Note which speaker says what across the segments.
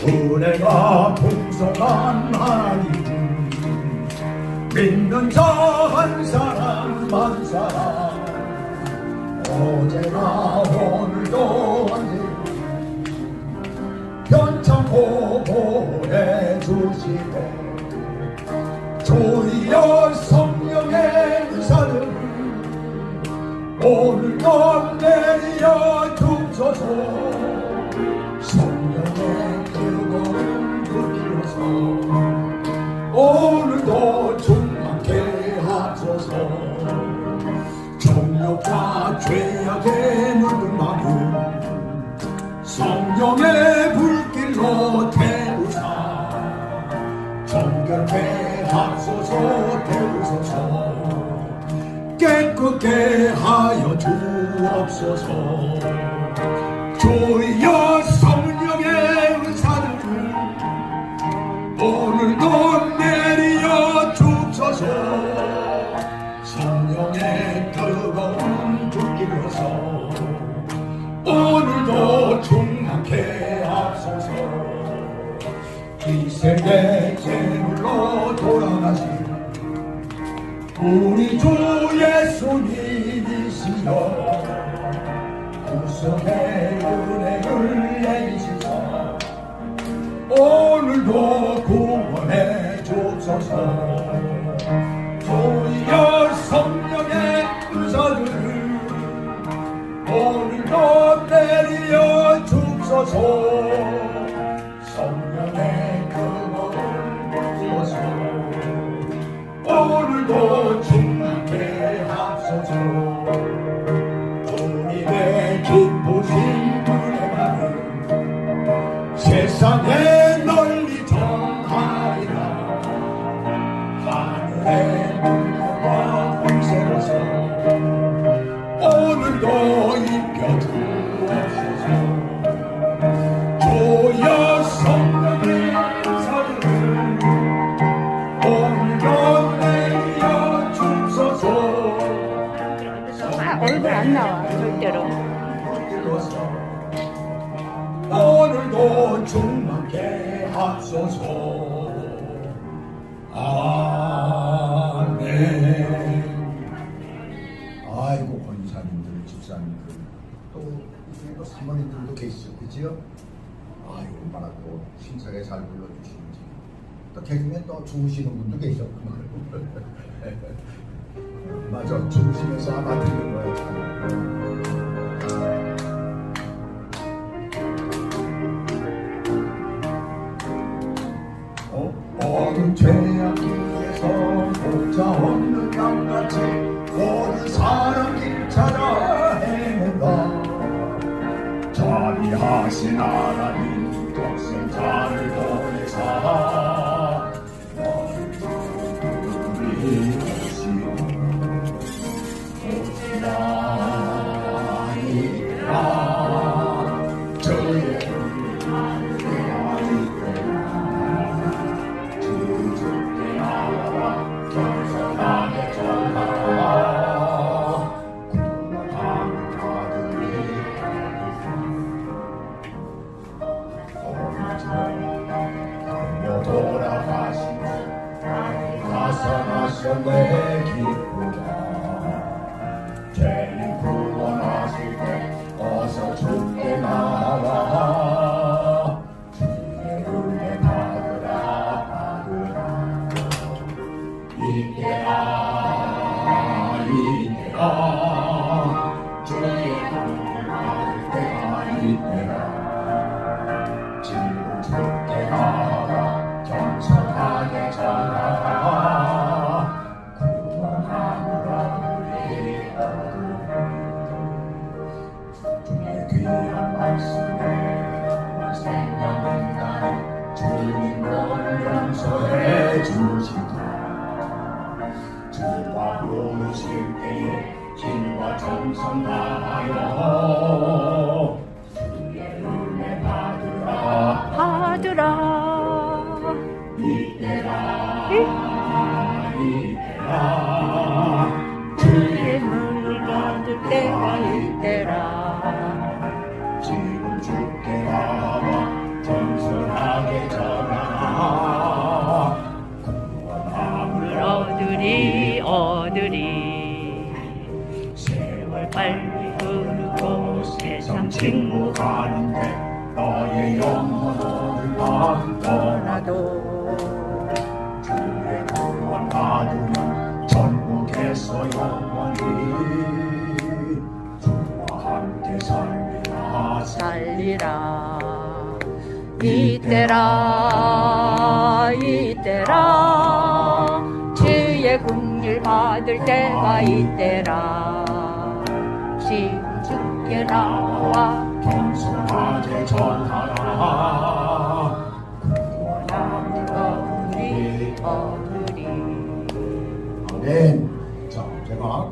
Speaker 1: 은혜가 풍성한 하나님 믿는 자 한 사람 한 사람 어제나 오늘도 언제나 편찮고 보내주시고 주여 성령의 은사를 오늘도 내려 주소서. 성령의 뜨거운 불길로서 오늘도 충만케 하소서. 정욕과 죄악에 물든 마음 성령의 불길로 태우사 정결케 하소서. 태우소서. 깨끗게 하여 주옵소서. 주여 성령의 은사를 오늘도 내려 주소서. 성령의 뜨거운 불길로서 오늘도 충만케 하소서. 이 세계 제물로 돌아가신 우리 주 예수님이시여 구속의 은혜를 내리시사 오늘도 구원해 주소서. 주여 성령의 은사를 오늘도 내려 주소서. 성령의 뜨거운 불길로서 오늘도 충만케 하소서. 주님의 기쁘신 은혜만을 세상에 널리 전하리라. 하늘의 눈과 홍세로서 오늘도 입혀 주옵소서. 주여 성령의 은사를 오늘도 내려 주소서.
Speaker 2: 얼굴 안 나와 절대로.
Speaker 1: 오늘도 충만케 하소서. 아멘. 아이고 권사님들 집사님들 또 사모님들도 계시죠, 그지요? 아이고 얼마나 또 신사게 잘 불러주시는지. 또 개중에 또 주무시는 분도 계셨구나. 맞아, 주무시면서 아마 들은 거야. 어느 죄악 길에서 혼자 없는 양같이 옳은 사람 길 찾아 헤맨다. 자비하신 하나님 독생자를 보내사 우리 오시오 오시나이라. 저의 겸손하게 전하라. 구원함을 받으리. 오늘 돌아가시고 가서나셨네 기쁘다. 죄인 구원하실 때 어서 주께 나와. 주의 은혜 받으라 받으라. 이때라 이때라. 주의 은혜 받을 때가 이때라. 지금 주께 나와 겸손하게 전하라. 구원하느라 우리 주의 귀한 말씀에 생명 있나니 주님 너를 용서해 주시고 주와 부르실 때에 힘과 정성 다하여 주의 은혜 받으라
Speaker 2: 받으라.
Speaker 1: 이때라 이때라. 주의
Speaker 2: 물을 받을 때가 이때라.
Speaker 1: 지금 주께 나와 겸손하게 주의 구원 받으면 전국에서 영원히 주와 함께 살리라
Speaker 2: 살리라. 이때라 이때라 주의 긍휼 받을 때가 이때라. 주께 나와
Speaker 1: 겸손하게 전하라
Speaker 2: 구원하리 얻으리.
Speaker 1: 아멘. 자, 제가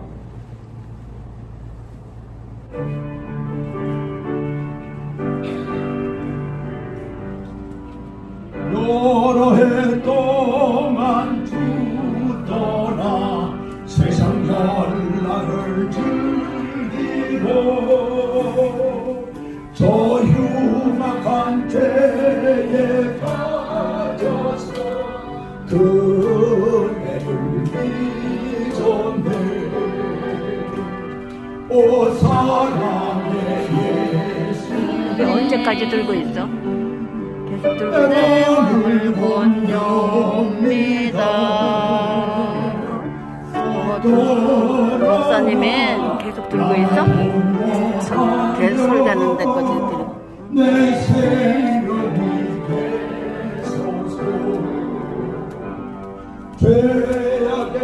Speaker 1: 여러 해 동안 죽더라 세상 연락을 즐기고 저 흉악한 죄에 빠져서 그네를 잊었네. 오 사랑의 예수
Speaker 2: 이게 언제까지 들고 있어? 계속 들고
Speaker 1: 내
Speaker 2: 있어.
Speaker 1: 마음을 본영미다
Speaker 2: 목사님은 계속 들고 있어? 대소리다는 데까지 들고.
Speaker 1: 내 생명이 되소서 죄악의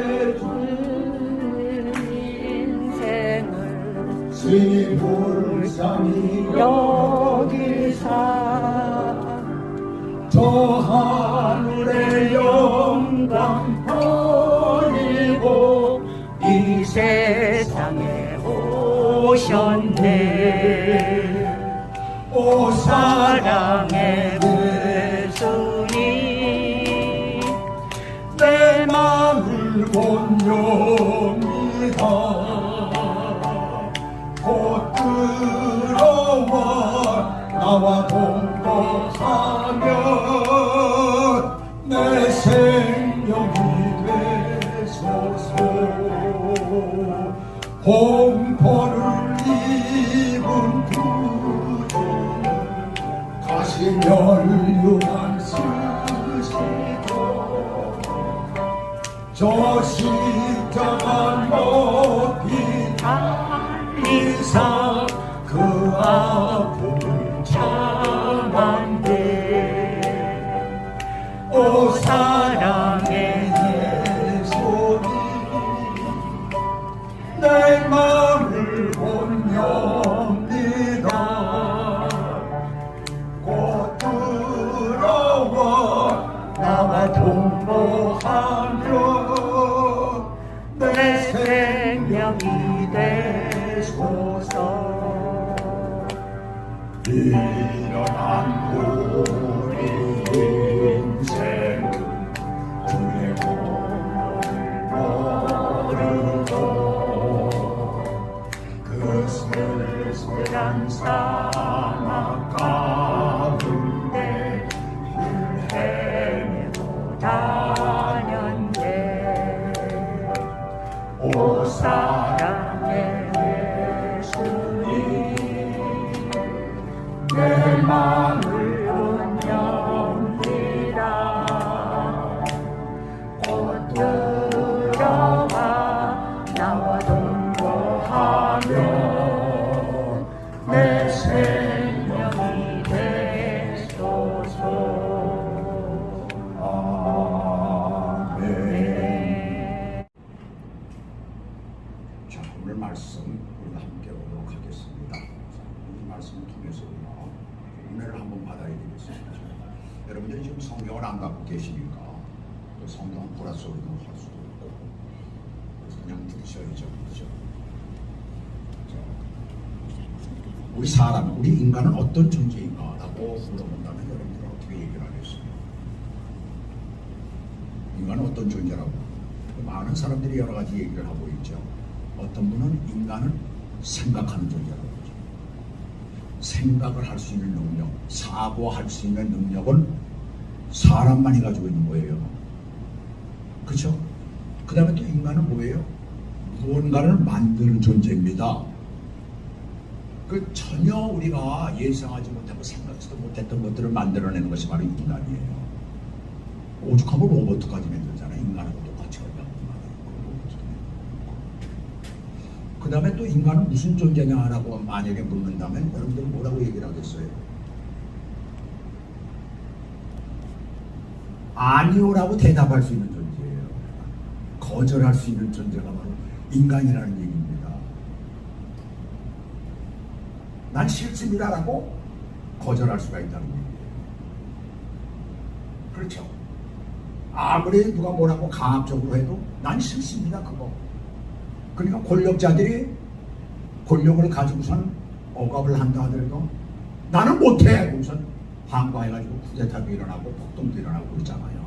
Speaker 2: 인생을
Speaker 1: 주님 불쌍히
Speaker 2: 여기사
Speaker 1: 저 하늘의 영광 버리고
Speaker 2: 이 세상에 오셨네.
Speaker 1: 오
Speaker 2: 사랑의 예수님 내
Speaker 1: 마음을 본영이다 곧 들어와 나와 동거하며 내 생명이 되소서 공포를 입은 구주는 가시 멸류관 쓰시고 저 십자가 높이 달리사 그 아픔을 참았네. 오 사랑의 예수님 내 마음을 본영이다 곧 들어와 나와 동거하며 내 생명이 되소서. 일어난 우리 인생은 주의 공을 모르고 그 쓸쓸한 사막 가운데 헤매고 다녔네. 오 사랑의 예수님 내 마음을 본영이라 곧 들어와 나와 동거하며 내 생명이 되소서. 아멘. 자, 오늘 말씀 우리가 함께 오도록 하겠습니다. 이 말씀을 통해서 우리가 은혜를 한번 받아야 되겠습니다. 여러분들이 지금 성경을 안 갖고 계시니까 또 성경 보라 소리도 할 수도 없고 그래서 그냥 들으셔야죠. 그렇죠? 자, 우리 사람, 우리 인간은 어떤 존재인가라고 물어본다면 여러분들은 어떻게 얘기를 하겠습니까? 인간은 어떤 존재라고? 많은 사람들이 여러 가지 얘기를 하고 있죠. 어떤 분은 인간은 생각하는 존재라고 하죠. 생각을 할 수 있는 능력, 사고할 수 있는 능력은 사람만이 가지고 있는 거예요. 그렇죠? 그 다음에 또 인간은 뭐예요? 무언가를 만드는 존재입니다. 그 전혀 우리가 예상하지 못하고 생각지도 못했던 것들을 만들어내는 것이 바로 인간이에요.
Speaker 3: 오죽하면 로봇까지 만들잖아. 인간하고 똑같이 하려고 그 다음에 또 인간은 무슨 존재냐라고 만약에 묻는다면 여러분들은 뭐라고 얘기를 하겠어요? 아니오라고 대답할 수 있는 존재예요. 거절할 수 있는 존재가 바로 인간이라는 얘기입니다. 난 싫습니다라고 거절할 수가 있다는 얘기예요. 그렇죠? 아무리 누가 뭐라고 강압적으로 해도 난 싫습니다 그거. 그러니까 권력자들이 권력을 가지고선 억압을 한다 하더라도 나는 못해 우선 항거해가지고 쿠데타도 일어나고 폭동도 일어나고 그러잖아요.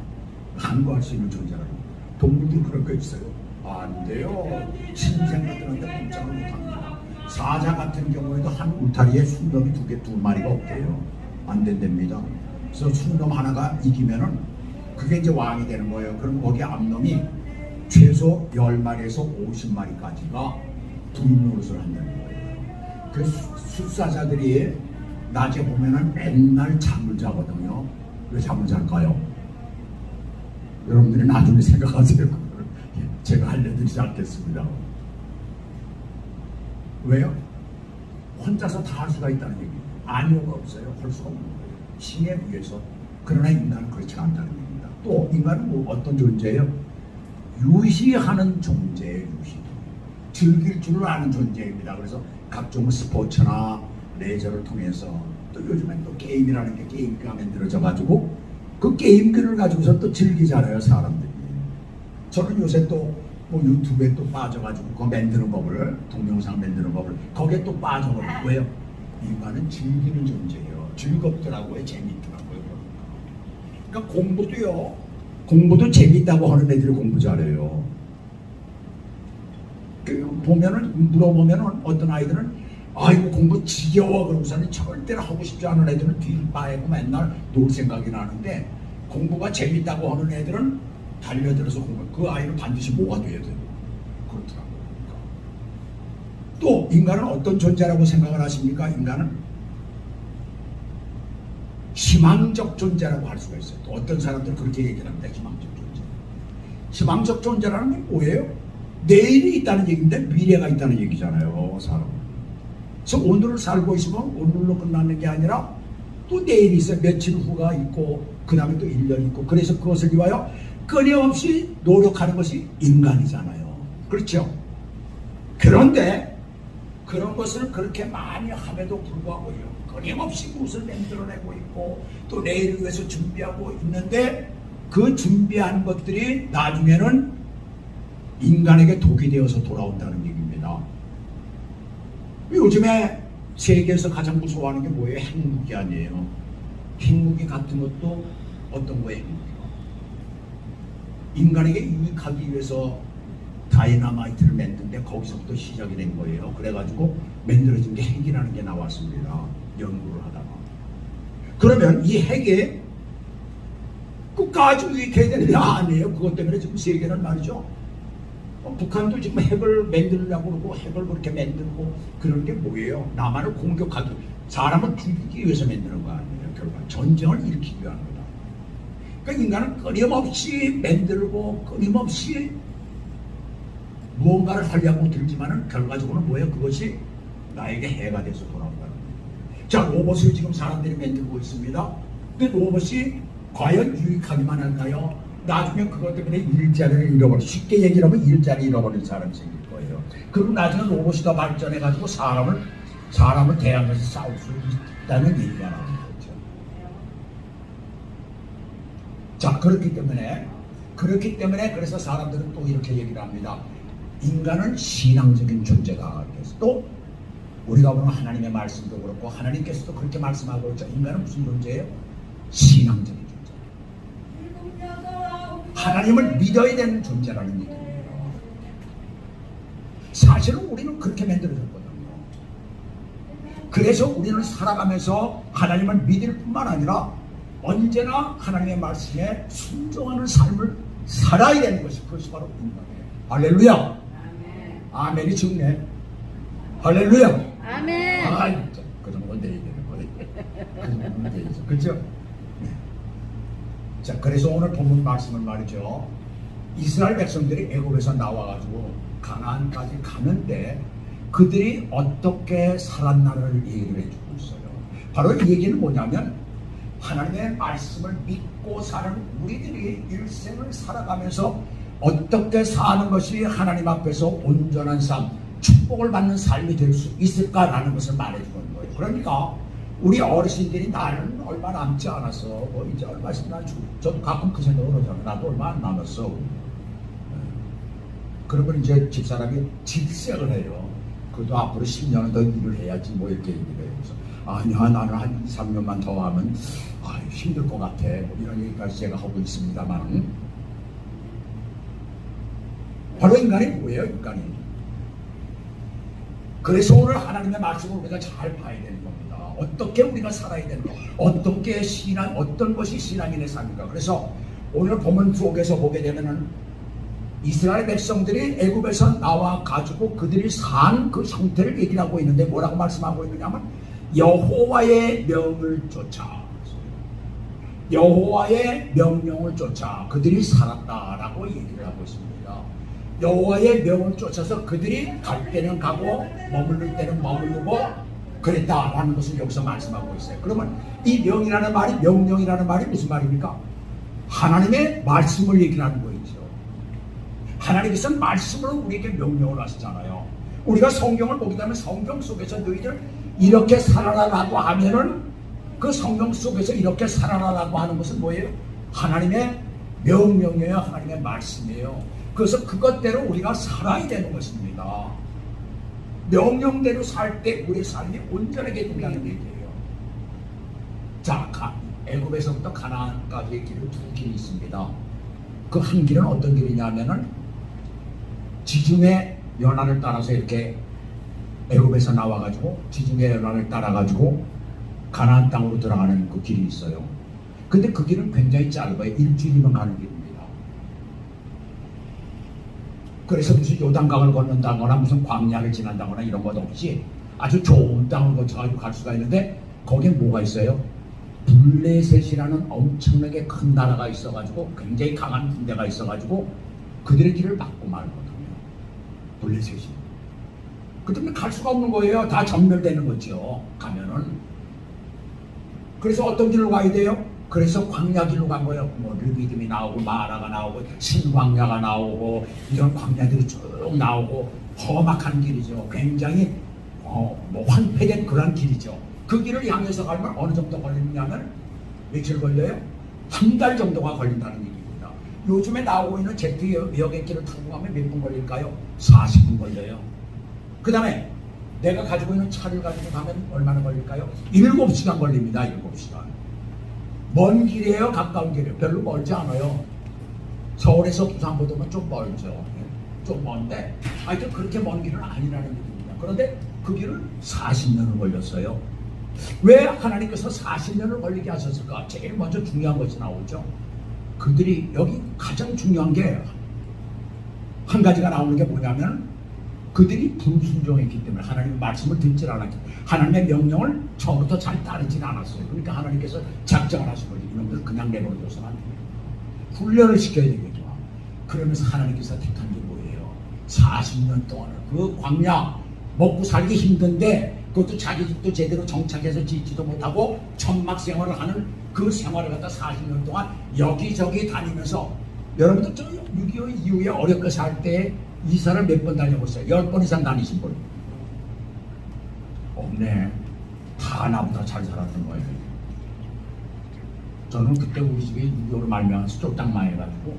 Speaker 3: 항거할 수 있는 존재라는 거예요. 동물들이 그럴 거 있어요. 안 돼요. 신생아들한테 꼼짝을 못합니다. 사자 같은 경우에도 한 울타리에 순놈이 두 마리가 없대요. 안 된답니다. 그래서 순놈 하나가 이기면은 그게 이제 왕이 되는 거예요. 그럼 거기 암놈이 최소 10마리에서 50마리까지가 부인 노릇을 한다는 거예요. 그 숫사자들이 낮에 보면은 맨날 잠을 자거든요. 왜 잠을 잘까요? 여러분들이 나중에 생각하세요. 그걸 제가 알려드리지 않겠습니다. 왜요? 혼자서 다 할 수가 있다는 얘기예요. 아니오가 없어요. 할 수가 없는 거예요. 힘에 의해서. 그러나 인간은 그렇지 않다는 얘기입니다. 또 인간은 뭐 어떤 존재예요? 유희하는 존재예요. 유희. 즐길 줄을 아는 존재입니다. 그래서 각종 스포츠나 레저를 통해서 또 요즘엔 또 게임이라는 게 게임기가 만들어져 가지고 그 게임기를 가지고서 또 즐기잖아요 사람들이. 저는 요새 또 뭐 유튜브에 또 빠져가지고 그거 만드는 법을 동영상 만드는 법을 거기에 또 빠져버리고. 왜요? 인간은 즐기는 존재예요. 즐겁더라고요. 재밌더라고요. 그러니까 공부도요. 공부도 재밌다고 하는 애들이 공부 잘해요. 보면은 물어보면은 어떤 아이들은 아이고 공부 지겨워 그러고서는 절대로 하고 싶지 않은 애들은 뒤를 빠지고 맨날 놀 생각이 나는데 공부가 재밌다고 하는 애들은 달려들어서 공부. 그 아이는 반드시 뭐가 돼야 돼요. 그렇더라고요. 또 인간은 어떤 존재라고 생각을 하십니까? 인간은 희망적 존재라고 할 수가 있어요. 또 어떤 사람들은 그렇게 얘기를 합니다. 희망적 존재. 희망적 존재라는 게 뭐예요? 내일이 있다는 얘기인데 미래가 있다는 얘기잖아요. 사람은. 그래서 오늘을 살고 있으면 오늘로 끝나는 게 아니라 또 내일이 있어요. 며칠 후가 있고 그 다음에 또 1년이 있고. 그래서 그것을 위하여 끊임없이 노력하는 것이 인간이잖아요. 그렇죠? 그런데 그런 것을 그렇게 많이 함에도 불구하고요. 끊임없이 무엇을 만들어내고 있고 또 내일을 위해서 준비하고 있는데 그 준비한 것들이 나중에는 인간에게 독이 되어서 돌아온다는 얘기입니다. 요즘에 세계에서 가장 무서워하는 게 뭐예요? 핵무기 아니에요. 핵무기 같은 것도 어떤 거예요? 핵무기가? 인간에게 유익하기 위해서 다이너마이트를 만드는데 거기서부터 시작이 된 거예요. 그래가지고 만들어진 게 핵이라는 게 나왔습니다. 연구를 하다가. 그러면 이 핵에 끝까지 유익해야 되는 게 아니에요. 그것 때문에 지금 세계는 말이죠. 북한도 지금 핵을 만들려고 그러고 핵을 그렇게 만들고 그런 게 뭐예요? 남한을 공격하기, 사람을 죽이기 위해서 만드는 거 아니에요. 결국 전쟁을 일으키기 위한 거다. 그러니까 인간은 끊임없이 만들고 끊임없이 무언가를 하려고 들지만은 결과적으로는 뭐예요? 그것이 나에게 해가 돼서 돌아온다는 거예요. 자, 로봇을 지금 사람들이 만들고 있습니다. 근데 로봇이 과연 유익하기만 할까요? 나중에 그것 때문에 일자리를 잃어버려. 쉽게 얘기를 하면 일자리 잃어버린 사람이 생길 거예요. 그리고 나중에 로봇이 더 발전해가지고 사람을 대항해서 싸울 수 있다는 얘기가 나오는 거죠. 자, 그렇기 때문에 그래서 사람들은 또 이렇게 얘기를 합니다. 인간은 신앙적인 존재다. 그래서 또 우리가 보는 하나님의 말씀도 그렇고 하나님께서도 그렇게 말씀하고 있죠. 인간은 무슨 존재예요? 신앙적인 존재. 하나님을 믿어야 되는 존재라는 얘기입니다. 사실은 우리는 그렇게 만들어졌거든요. 그래서 우리는 살아가면서 하나님을 믿을 뿐만 아니라 언제나 하나님의 말씀에 순종하는 삶을 살아야 되는 것이 그것이 바로 인간이에요. 할렐루야. 아멘이 죽네. 할렐루야.
Speaker 2: 아멘.
Speaker 3: 아, 진짜 그 정도는 돼야 되는 거예요. 그 정도는 돼야죠. 그렇죠? 네. 자, 그래서 오늘 본문 말씀은 말이죠. 이스라엘 백성들이 애굽에서 나와가지고 가나안까지 가는데 그들이 어떻게 살았나를 얘기를 해주고 있어요. 바로 이 얘기는 뭐냐면 하나님의 말씀을 믿고 사는 우리들이 일생을 살아가면서 어떻게 사는 것이 하나님 앞에서 온전한 삶, 축복을 받는 삶이 될 수 있을까라는 것을 말해주는 거예요. 그러니까 우리 어르신들이 나는 얼마 남지 않았어. 뭐 이제 얼마 있으면 저도 가끔 그 생각을 하잖아요. 나도 얼마 안 남았어. 그러면 이제 집사람이 질색을 해요. 그래도 앞으로 10년은 더 일을 해야지 뭐 이렇게 얘기를 해요. 그래서 아니야 나는 한 2, 3년만 더 하면 힘들 것 같아. 뭐 이런 얘기까지 제가 하고 있습니다만 바로 인간이 뭐예요? 인간이. 그래서 오늘 하나님의 말씀을 우리가 잘 봐야 되는 겁니다. 어떻게 우리가 살아야 되는가? 어떻게 신앙, 어떤 것이 신앙인의 삶인가? 그래서 오늘 본문 속에서 보게 되면은 이스라엘 백성들이 애굽에서 나와 가지고 그들이 산 그 형태를 얘기를 하고 있는데 뭐라고 말씀하고 있느냐면 여호와의 명을 쫓아 여호와의 명령을 쫓아 그들이 살았다라고 얘기를 하고 있습니다. 여호와의 명을 쫓아서 그들이 갈 때는 가고 머무를 때는 머무르고 그랬다라는 것을 여기서 말씀하고 있어요. 그러면 이 명이라는 말이 명령이라는 말이 무슨 말입니까? 하나님의 말씀을 얘기하는 거죠. 하나님께서는 말씀으로 우리에게 명령을 하시잖아요. 우리가 성경을 보게 되면 성경 속에서 너희들 이렇게 살아라라고 하면은 그 성경 속에서 이렇게 살아라라고 하는 것은 뭐예요? 하나님의 명령이에요. 하나님의 말씀이에요. 그래서 그것대로 우리가 살아야 되는 것입니다. 명령대로 살 때 우리의 삶이 온전하게 된다는 얘기예요. 자, 애굽에서부터 가나안까지의 길은 두 길이 있습니다. 그 한 길은 어떤 길이냐면은 지중해 연안을 따라서 이렇게 애굽에서 나와가지고 지중해 연안을 따라가지고 가나안 땅으로 들어가는 그 길이 있어요. 근데 그 길은 굉장히 짧아요. 일주일이면 가는 길입니다. 그래서 무슨 요단강을 건넌다거나 무슨 광야를 지난다거나 이런 것 없이 아주 좋은 땅을 거쳐가지고 갈 수가 있는데 거기에 뭐가 있어요? 블레셋이라는 엄청나게 큰 나라가 있어가지고 굉장히 강한 군대가 있어가지고 그들의 길을 막고 말거든요. 블레셋이. 그 때문에 갈 수가 없는 거예요. 다 전멸되는 거죠. 가면은. 그래서 어떤 길로 가야 돼요? 그래서 광야 길로 간 거예요. 뭐 르비딤이 나오고 마라가 나오고 신광야가 나오고 이런 광야들이 쭉 나오고 험악한 길이죠. 굉장히 뭐 황폐된 그런 길이죠. 그 길을 향해서 가면 어느 정도 걸리냐면 며칠 걸려요? 한 달 정도가 걸린다는 얘기입니다. 요즘에 나오고 있는 제트 여객기를 타고 가면 몇 분 걸릴까요? 40분 걸려요. 그 다음에 내가 가지고 있는 차를 가지고 가면 얼마나 걸릴까요? 7시간 걸립니다. 7시간. 먼 길이에요? 가까운 길이에요? 별로 멀지 않아요. 서울에서 부산보다는 좀 멀죠. 좀 먼데 하여튼 그렇게 먼 길은 아니라는 얘기입니다. 그런데 그 길을 40년을 걸렸어요. 왜 하나님께서 40년을 걸리게 하셨을까? 제일 먼저 중요한 것이 나오죠. 그들이 여기 가장 중요한 게 한 가지가 나오는 게 뭐냐면 그들이 불순종했기 때문에 하나님의 말씀을 듣질 않았기 때문에 하나님의 명령을 처음부터 잘 따르질 않았어요. 그러니까 하나님께서 작정을 하신 거죠. 이놈들 그냥 내버려둬서는 안 돼요. 훈련을 시켜야 되겠죠. 그러면서 하나님께서 택한 게 뭐예요? 40년 동안을 그 광야 먹고 살기 힘든데 그것도 자기 집도 제대로 정착해서 짓지도 못하고 천막 생활을 하는 그 생활을 갖다 40년 동안 여기저기 다니면서 여러분들 저 6.25 이후에 어렵게 살 때 이사를 몇 번 다녀보세요? 10번 이상 다니신 분? 없네. 다 나보다 잘 살았던 거예요. 저는 그때 우리 집에 6.25로 말미암아서 쫄딱 망해가지고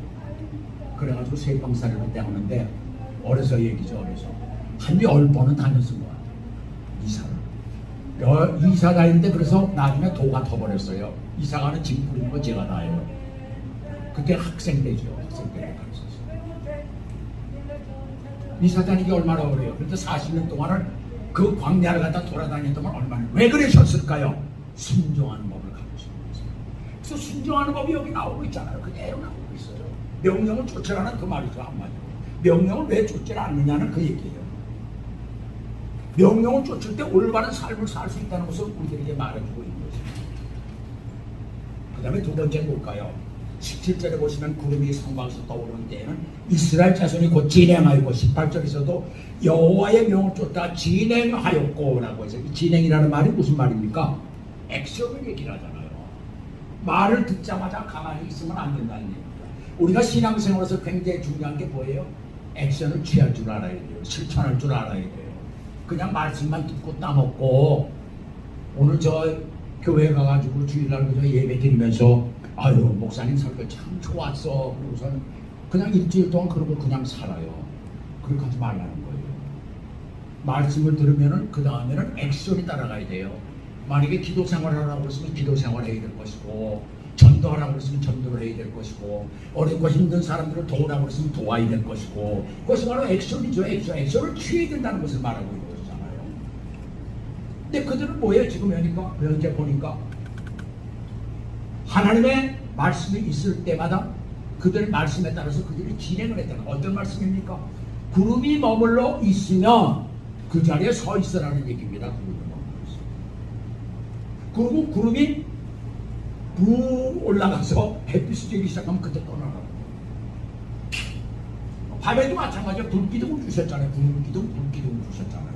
Speaker 3: 그래가지고 세방살이를 때하는데 어려서 얘기죠. 어려서 한 10번은 다녔을 거야. 이사를. 이사 다니는데 그래서 나중에 도가 터버렸어요. 이사가는 짐 뿌리는 거 제가 다 해요. 그때 학생 때죠. 학생 때 가르쳤어요. 이사 다니기 얼마나 어려워요. 그런데 40년 동안을 그 광야를 갖다 돌아다녔던 건 얼마나. 왜 그러셨을까요? 순종하는 법을 가르치는 거죠. 그래서 순종하는 법이 여기 나오고 있잖아요. 그대로 나오고 있어요. 명령을 쫓으라는 그 말이죠. 한마디로. 명령을 왜 쫓지 않느냐는 그 얘기예요. 명령을 쫓을 때 올바른 삶을 살 수 있다는 것을 우리들에게 말해주고 있는 것입니다. 그 다음에 두 번째 볼까요? 17절에 보시면 구름이 성곽에서 떠오르는 때에는 이스라엘 자손이 곧 진행하였고 18절에서도 여호와의 명을 쫓다 진행하였고 라고 해서 이 진행이라는 말이 무슨 말입니까? 액션을 얘기를 하잖아요. 말을 듣자마자 가만히 있으면 안 된다는 얘기입니다. 우리가 신앙생활에서 굉장히 중요한 게 뭐예요? 액션을 취할 줄 알아야 돼요. 실천할 줄 알아야 돼요. 그냥 말씀만 듣고 따먹고 오늘 저 교회 가가지고 주일날 그저 예배 드리면서 아유 목사님 설교 참 좋았어 그러고선 그냥 일주일 동안 그러고 그냥 살아요. 그렇게 하지 말라는 거예요. 말씀을 들으면은 그 다음에는 액션이 따라가야 돼요. 만약에 기도 생활을 하라고 했으면 기도 생활을 해야 될 것이고 전도하라고 했으면 전도를 해야 될 것이고 어렵고 힘든 사람들을 도우라고 했으면 도와야 될 것이고 그것이 바로 액션이죠. 액션을 취해야 된다는 것을 말하고 있는 것이잖아요. 근데 그들은 뭐예요? 지금 현재 보니까 하나님의 말씀이 있을 때마다 그들 말씀에 따라서 그들이 진행을 했다는 어떤 말씀입니까? 구름이 머물러 있으면 그 자리에 서 있으라는 얘기입니다. 그리고 구름이 부 올라가서 햇빛이 되기 시작하면 그때 떠나라고. 밤에도 마찬가지로 불기둥을 주셨잖아요. 불기둥을 주셨잖아요.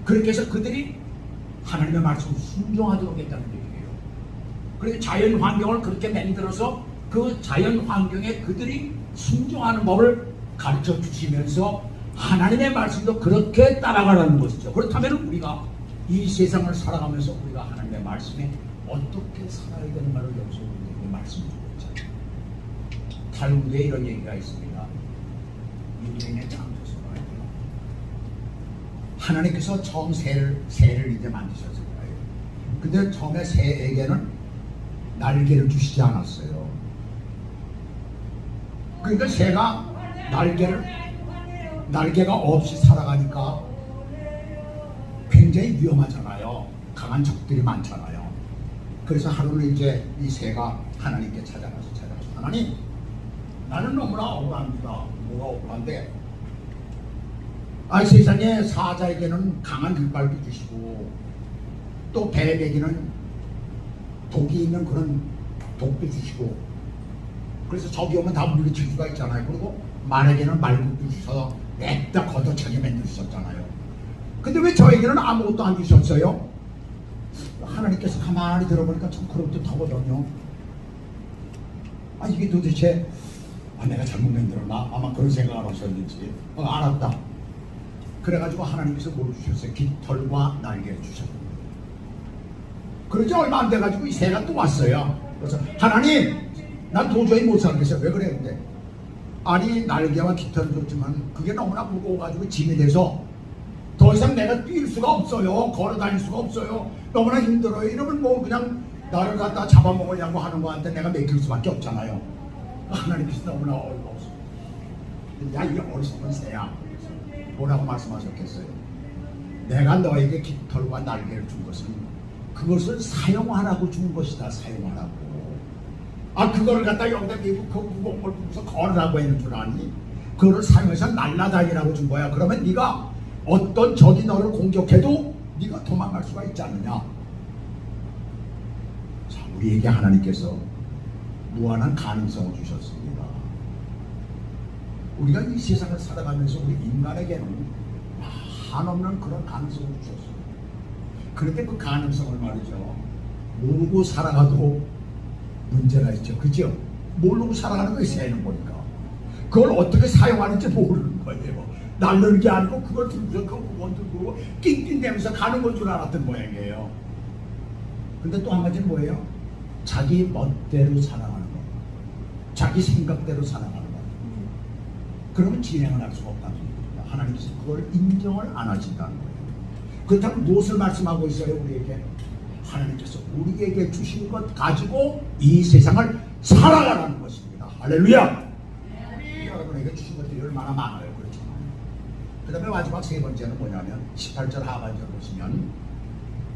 Speaker 3: 그렇게 해서 그들이 하나님의 말씀을 순종하도록 했다는 얘기예요. 그래서 자연 환경을 그렇게 만들어서 그 자연 환경에 그들이 순종하는 법을 가르쳐 주시면서 하나님의 말씀도 그렇게 따라가라는 것이죠. 그렇다면 우리가 이 세상을 살아가면서 우리가 하나님의 말씀에 어떻게 살아야 되는가를 여기서 우리에게 말씀해주고 있잖아요. 탈무드에 이런 얘기가 있습니다. 인생의 창조소가 하나님께서 처음 새를 이제 만드셨을 거예요. 근데 처음에 새에게는 날개를 주시지 않았어요. 그러니까 새가 날개가 없이 살아가니까 굉장히 위험하잖아요. 강한 적들이 많잖아요. 그래서 하루는 이제 이 새가 하나님께 찾아가서 하나님, 나는 너무나 억울합니다. 뭐가 억울한데? 세상에 사자에게는 강한 깃발도 주시고 또 뱀에게는 독이 있는 그런 독도 주시고 그래서 적이 오면 다 물리칠 수가 있잖아요. 그리고 말에게는 말국도 주셔서 냅다 걷어차게 만드셨잖아요. 근데 왜 저에게는 아무것도 안 주셨어요? 하나님께서 가만히 들어보니까 참 그럴듯하거든요. 이게 도대체 내가 잘못 만들었나? 아마 그런 생각을 하셨는지 알았다. 그래가지고 하나님께서 뭘 주셨어요? 깃털과 날개를 주셨거든요. 그러지 얼마 안 돼가지고 이 새가 또 왔어요. 그래서 하나님, 난 도저히 못 살겠어요. 왜 그래? 근데 날개와 깃털은 좋지만 그게 너무나 무거워가지고 짐이 돼서 더 이상 내가 뛸 수가 없어요. 걸어 다닐 수가 없어요. 너무나 힘들어요. 이러면 뭐 그냥 나를 갖다 잡아먹으려고 하는 거한테 내가 맡길 수밖에 없잖아요. 하나님께서 너무나 어이가 없어. 야, 이 어리석은 새야. 뭐라고 말씀하셨겠어요? 내가 너에게 깃털과 날개를 준 것은 그것을 사용하라고 준 것이다. 사용하라고. 그거를 갖다 여기다 대고 그 무거운 걸 두고서 걸으라고 했는 줄 아니? 그거를 사용해서 날라다니라고 준 거야. 그러면 네가 어떤 적이 너를 공격해도 네가 도망갈 수가 있지 않느냐? 자, 우리에게 하나님께서 무한한 가능성을 주셨습니다. 우리가 이 세상을 살아가면서 우리 인간에게는 한없는 그런 가능성을 주셨어요. 그런데 그 가능성을 말이죠, 모르고 살아가도 문제가 있죠. 그죠? 모르고 살아가는 거예요. 새는 보니까 그걸 어떻게 사용하는지 모르는 거예요. 날르는 게 아니고 그걸 들고서 그 무거운 들고 낑낑대면서 가는 건 줄 알았던 모양이에요. 근데 또 한 가지는 뭐예요? 자기 멋대로 살아가는 거, 자기 생각대로 살아가는 거. 그러면 진행을 할 수가 없다는 겁니다. 하나님께서 그걸 인정을 안 하신다는 거예요. 그렇다면 무엇을 말씀하고 있어요? 우리에게 하나님께서 우리에게 주신 것 가지고 이 세상을 살아가라는 것입니다. 할렐루야. 여러분에게 주신 것들이 얼마나 많아요. 그렇잖아요. 그 다음에 마지막 세 번째는 뭐냐면 18절 하반절 보시면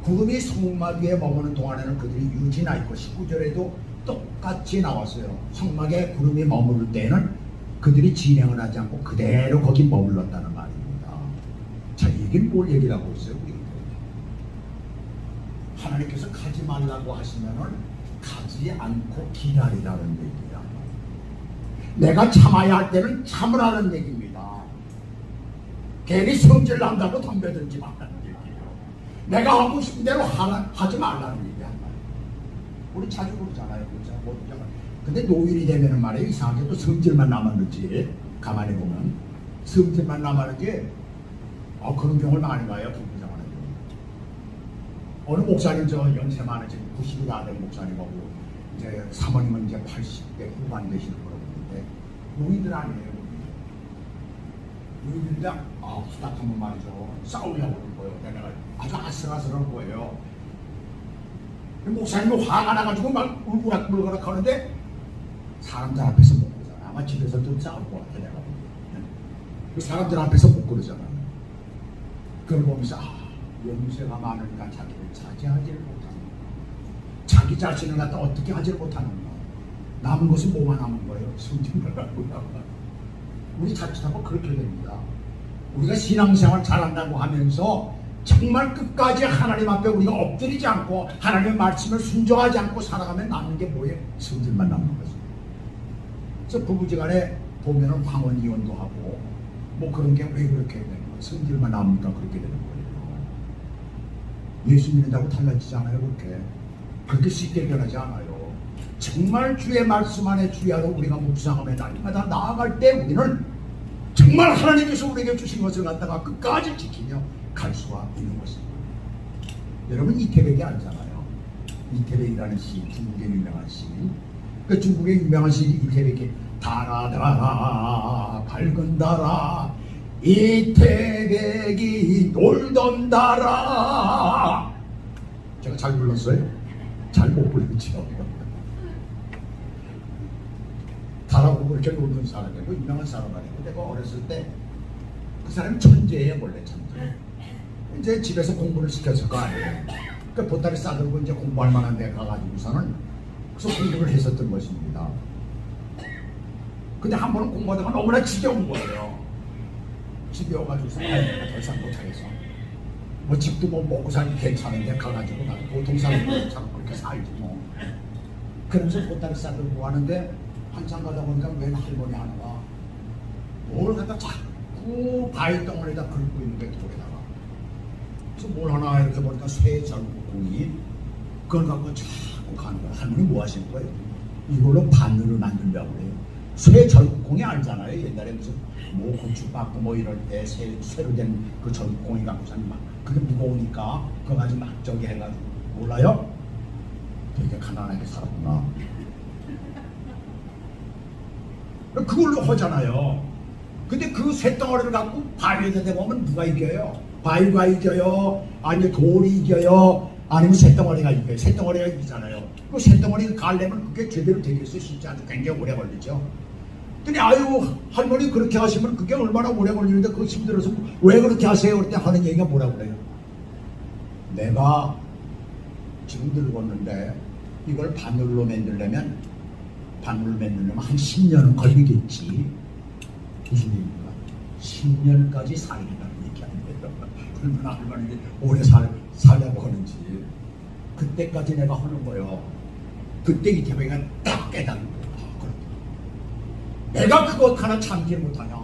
Speaker 3: 구름이 성막 위에 머무는 동안에는 그들이 유지나 있고 19절에도 똑같이 나왔어요. 성막에 구름이 머무를 때에는 그들이 진행을 하지 않고 그대로 거기 머물렀다는 말입니다. 자, 이게 뭘 얘기를 하고 있어요? 우리에게 하나님께서 가지 말라고 하시면은 가지 참지 않고 기다리라는 얘기야. 내가 참아야 할 때는 참으라는 얘기입니다. 괜히 성질 난다고 덤벼들지 말라는 얘기예요. 내가 하고 싶은 대로 하지 말라는 얘기야. 우리 자주 그러잖아요. 그렇죠? 근데 노인이 되면은 말이에요. 이상하게 또 성질만 남았는지 가만히 보면 성질만 남았는지 그런 경우를 많이 봐요. 부부장은. 어느 목사님 저 연세 많은 지금 90이 다 된 목사님하고 이제 사모님은 이제 80대 후반 되시는 거라고 그러는데 노인들 아니에요. 노인들이 수다하면 말이죠. 싸우려고 그럴 거예요. 내가 아주 아슬아슬한 거예요. 목사님은 화가 나가지고 막 울고락불고락 하는데 사람들 앞에서 못 그러잖아. 아마 집에서 좀 싸울 것 같아 내가 보기엔. 사람들 앞에서 못 그러잖아. 그걸 보면서 연세가 많으니까 자기를 차지하지를 못하는 거야. 자기 자신을 갖다 어떻게 하지를 못하는 거야. 남은 것은 뭐만 남은 거예요. 승진을 갖고 우리 자칫하고 그렇게 됩니다. 우리가 신앙생활 잘한다고 하면서 정말 끝까지 하나님 앞에 우리가 엎드리지 않고 하나님의 말씀을 순종하지 않고 살아가면 남는 게 뭐예요? 성질만 남는 거죠. 그래서 부부지간에 보면은 황혼 이혼도 하고 뭐 그런 게 왜 그렇게 되는 거예요? 성질만 남으니까 그렇게 되는 거예요. 예수 믿는다고 달라지지 않아요. 그렇게 쉽게 변하지 않아요. 정말 주의 말씀 안에 주야로 우리가 묵상하며 날마다 나아갈 때 우리는 정말 하나님께서 우리에게 주신 것을 갖다가 끝까지 지키며 갈 수가 있는 것입니다. 여러분 이태백이 알잖아요. 이태백이라는 시인, 중국의 유명한 시인. 그 중국의 유명한 시인 이태백이 달아달아 밝은 달아 이태백이 놀던 달아. 제가 잘 불렀어요? 잘 못 불렀죠. 달하고 그렇게 놀던 사람이고 유명한 사람 아니고 내가 어렸을 때 그 사람이 천재예요. 원래 천재. 이제 집에서 공부를 시켰을 거 아니에요. 그러니까 보따리 싸들고 이제 공부할 만한 데 가가지고서는 그래서 공부를 했었던 것입니다. 근데 한 번은 공부하다가 너무나 지겨운 거예요. 지겨워가지고서 더 이상 못하겠어. 뭐 집도 뭐 먹고 살기 괜찮은데 가가지고 나도 보통 사람들처럼 그렇게 살지 뭐. 그러면서 보따리 싸들고 하는데 한참 가다 보니까 웬 할머니 하나가 뭘 갖다 자꾸 바위 덩어리에다 긁고 있는 게 돌에다가. 그래서 뭘 하나 이렇게 보니까 쇠 절구공이 그걸 갖고 자꾸 가는 거야. 할머니 뭐 하시는 거예요? 이걸로 바늘을 만들려고 그래요. 쇠 절구공이 알잖아요. 옛날에 무슨 뭐 고추 빻고 뭐 이럴 때 쇠로 된 그 절구공이 갖고서는 막 그게 무거우니까 그거 가지고 막 저기 해가지고 몰라요? 되게 가난하게 살았구나. 그걸로 하잖아요. 근데 그 쇳덩어리를 갖고 바위에다 대보면 누가 이겨요? 바위가 이겨요? 아니면 돌이 이겨요? 아니면 쇳덩어리가 이겨요? 쇳덩어리가 이기잖아요. 그 쇳덩어리 갈려면 그게 제대로 되겠어요? 진짜 아주 굉장히 오래 걸리죠. 근데 아유 할머니 그렇게 하시면 그게 얼마나 오래 걸리는데 그거 힘들어서 왜 그렇게 하세요? 그럴 때 하는 얘기가 뭐라고 그래요? 내가 지금 늙었는데 이걸 바늘로 만들려면 한 10년은 걸리겠지. 무슨 얘기인가? 10년까지 살리라는 얘기 아니에요. 얼마나 할머니 오래 살려고 하는지. 그때까지 내가 하는 거요. 그때 이태백이가 딱 깨닫는 거야. 내가 그것 하나 참지 못하냐?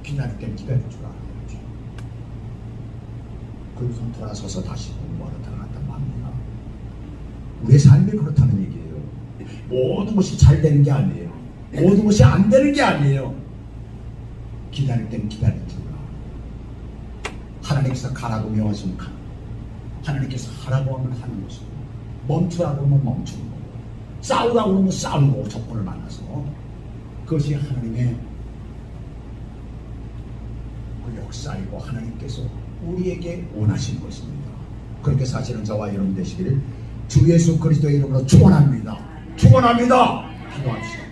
Speaker 3: 기다릴 땐 기다릴 줄 알아야지. 그래서 돌아서서 다시 공부하러 들어갔단 말입니다. 우리의 삶이 그렇다는 얘기예요. 모든 것이 잘 되는 게 아니에요. 모든 것이 안 되는 게 아니에요. 기다릴 땐 기다릴 줄 알아. 하나님께서 가라고 명하시면 가. 하나님께서 하라고 하면 하는 것이고 멈추라고 하면 멈추는 거고 싸우라고 하면 싸우는 거고 조건을 만나서 그것이 하나님의 그 역사이고 하나님께서 우리에게 원하시는 것입니다. 그렇게 사실은 저와 여러분 되시기를 주 예수 그리스도의 이름으로 축원합니다. 축원합니다. 기도합시다.